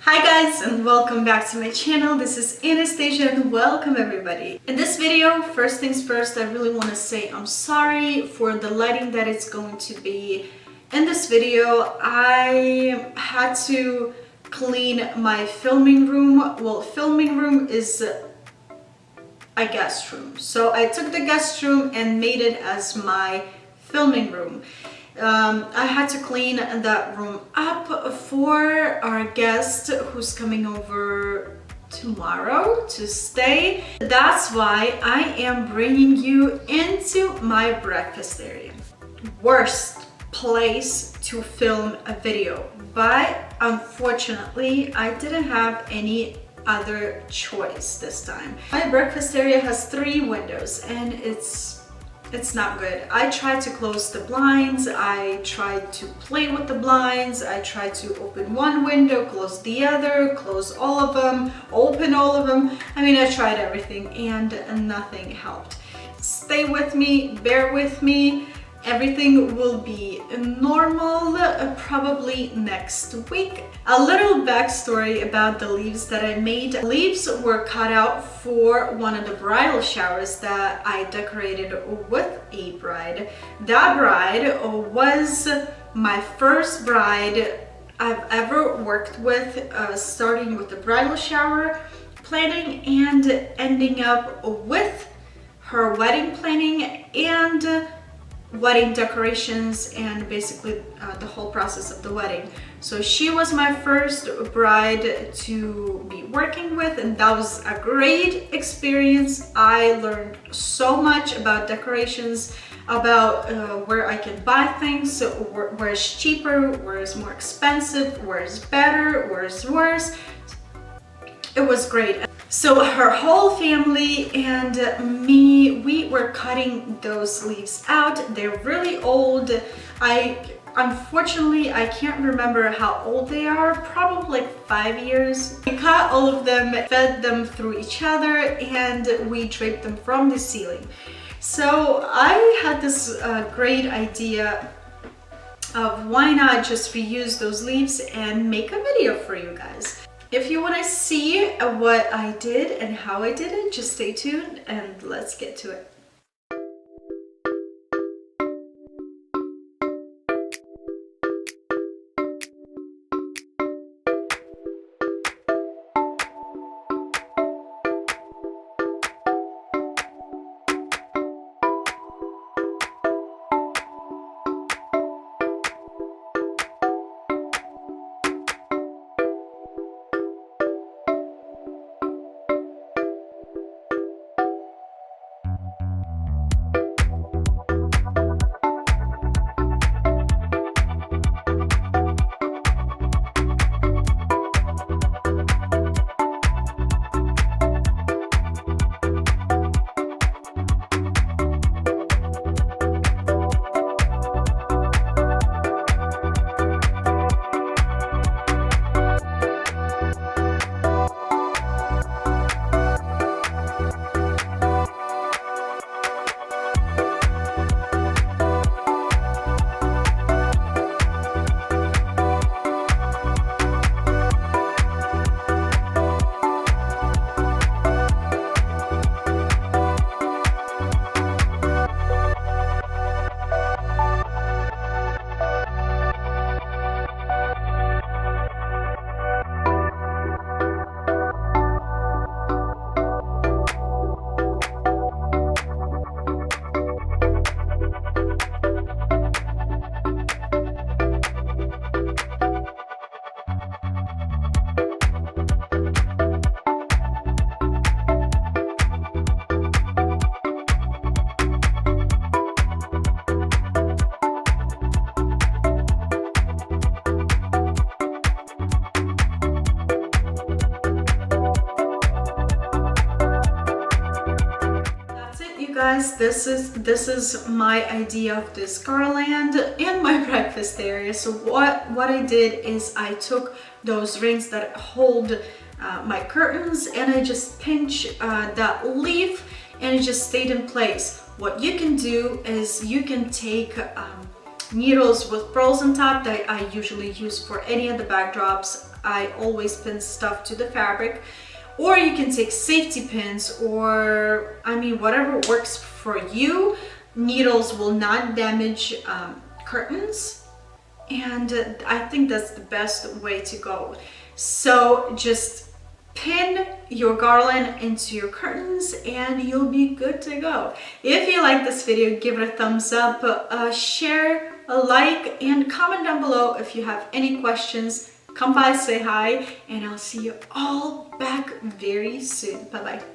Hi guys, and welcome back to my channel. This is Anastasia and welcome everybody. In this video, first things first, I really want to say I'm sorry for the lighting that it's going to be. In this video, I had to clean my filming room. Well, filming room is a guest room. So I took the guest room and made it as my filming room. I had to clean that room up for our guest who's coming over tomorrow to stay. That's why I am bringing you into my breakfast area. Worst place to film a video, but unfortunately I didn't have any other choice this time. My breakfast area has 3 windows and it's not good. I tried to close the blinds, I tried to play with the blinds, I tried to open one window, close the other, close all of them, open all of them. I mean, I tried everything and nothing helped. Stay with me, bear with me. Everything will be normal probably next week. A little backstory about the leaves that I made. Leaves were cut out for one of the bridal showers that I decorated with a bride. That bride was my first bride I've ever worked with, starting with the bridal shower planning and ending up with her wedding planning and wedding decorations and basically the whole process of the wedding. So she was my first bride to be working with, and that was a great experience. I learned so much about decorations, about where I can buy things, so where it's cheaper, where it's more expensive, where it's better, where it's worse. It was great. So her whole family and me, we were cutting those leaves out. They're really old. Unfortunately, I can't remember how old they are, probably like 5 years. We cut all of them, fed them through each other, and we draped them from the ceiling. So I had this great idea of why not just reuse those leaves and make a video for you guys. If you want to see what I did and how I did it, just stay tuned and let's get to it. Guys, this is my idea of this garland in my breakfast area. So what I did is I took those rings that hold my curtains and I just pinch that leaf and it just stayed in place. What you can do is you can take needles with pearls on top that I usually use for any of the backdrops. I always pin stuff to the fabric. Or you can take safety pins, or I mean, whatever works for you. Needles will not damage curtains, and I think that's the best way to go. So just pin your garland into your curtains and you'll be good to go. If you like this video, give it a thumbs up, share, a like, and comment down below if you have any questions. Come by, say hi, and I'll see you all back very soon. Bye bye.